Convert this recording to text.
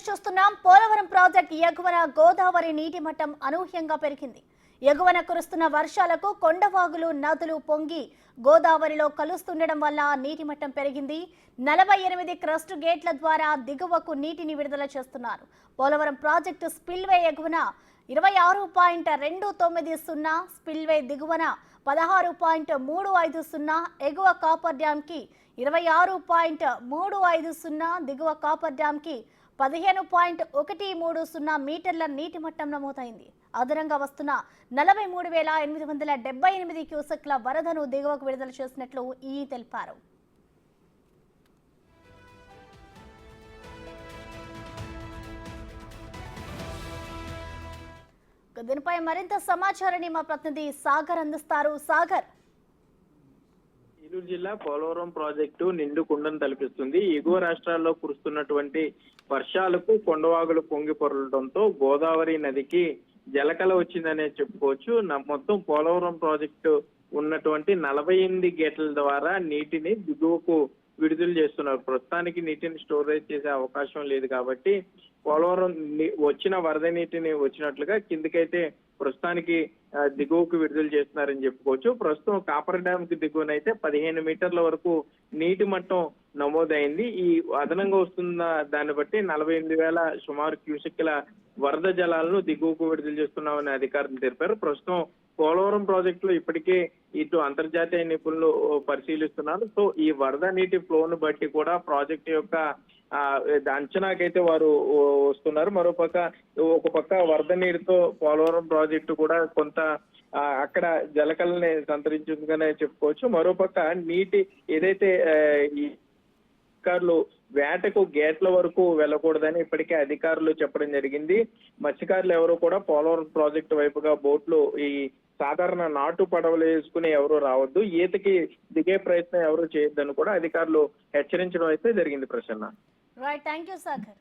News చూస్తున్నాం. Polavaram project ఎగువన గోదావరి నీటి మట్టం అనూహ్యంగా పెరిగింది. ఎగువన కురుస్తున్న వర్షాలకు కొండవాగులు నదులు పొంగి గోదావరిలో కలుస్తుండడం వల్ల నీటి మట్టం పెరిగింది. 48 క్రస్ట్ గేట్ల ద్వారా దిగువకు నీటిని విడుదల చేస్తున్నారు. పోలవరం ప్రాజెక్టు స్పిల్వే ఎగువన 26.290, స్పిల్వే దిగువన 16.350, ఎగువ కాపర్ డ్యామ్ కి 26.350, దిగువ కాపర్ డ్యామ్ కి 15.130 మీటర్ల నీటి మట్టం నమోదైంది. అదనంగా వస్తున్న 43,878 క్యూసెక్ల వరదను దిగువకు విడుదల చేసినట్లు ఈ తెలిపారు. దీనిపై మరింత సమాచారాన్ని మా ప్రతినిధి సాగర్ అందిస్తారు. సాగర్, ఏలూరు జిల్లా పోలవరం ప్రాజెక్టు నిండు కుండను తలపిస్తుంది. ఎగువ రాష్ట్రాల్లో కురుస్తున్నటువంటి వర్షాలకు కొండవాగులు పొంగి పొరలడంతో గోదావరి నదికి జలకళ వచ్చిందనే చెప్పుకోవచ్చు. మొత్తం పోలవరం ప్రాజెక్టు ఉన్నటువంటి 48 గేట్ల ద్వారా నీటిని దిగువకు విడుదల చేస్తున్నారు. ప్రస్తుతానికి నీటిని స్టోరేజ్ చేసే అవకాశం లేదు కాబట్టి పోలవరం వచ్చిన వరద నీటిని వచ్చినట్లుగా కిందకైతే ప్రస్తుతానికి దిగువకు విడుదల చేస్తున్నారని చెప్పుకోవచ్చు. ప్రస్తుతం కాపర్ డ్యామ్ కి దిగువనైతే 15 మీటర్ల వరకు నీటి మట్టం నమోదైంది. ఈ అదనంగా వస్తున్న దాన్ని బట్టి 48,000 సుమారు క్యూసెక్ల వరద జలాలను దిగువకు విడుదల చేస్తున్నామని అధికారులు తెలిపారు. ప్రస్తుతం పోలవరం ప్రాజెక్టులో ఇప్పటికే ఇటు అంతర్జాతీయ నిపుణులు పరిశీలిస్తున్నారు. సో ఈ వరద నీటి ఫ్లోను బట్టి కూడా ప్రాజెక్టు యొక్క అంచనాకైతే వారు వస్తున్నారు. ఒక పక్క వరద నీరుతో పోలవరం ప్రాజెక్టు కూడా కొంత అక్కడ జలకళని సంతరించుగానే చెప్పుకోవచ్చు. మరోపక్క నీటి ఏదైతే ఈ అధికారులు వేటకు గేట్ల వరకు వెళ్ళకూడదని ఇప్పటికే అధికారులు చెప్పడం జరిగింది. మత్స్యకారులు ఎవరు కూడా పోలవరం ప్రాజెక్టు వైపుగా బోట్లు ఈ సాధారణ నాటు పడవలు వేసుకుని ఎవరు రావద్దు, ఈతకి దిగే ప్రయత్నం ఎవరు చేయొద్దని కూడా అధికారులు హెచ్చరించడం అయితే జరిగింది. Prasanna, right, thank you Sagar.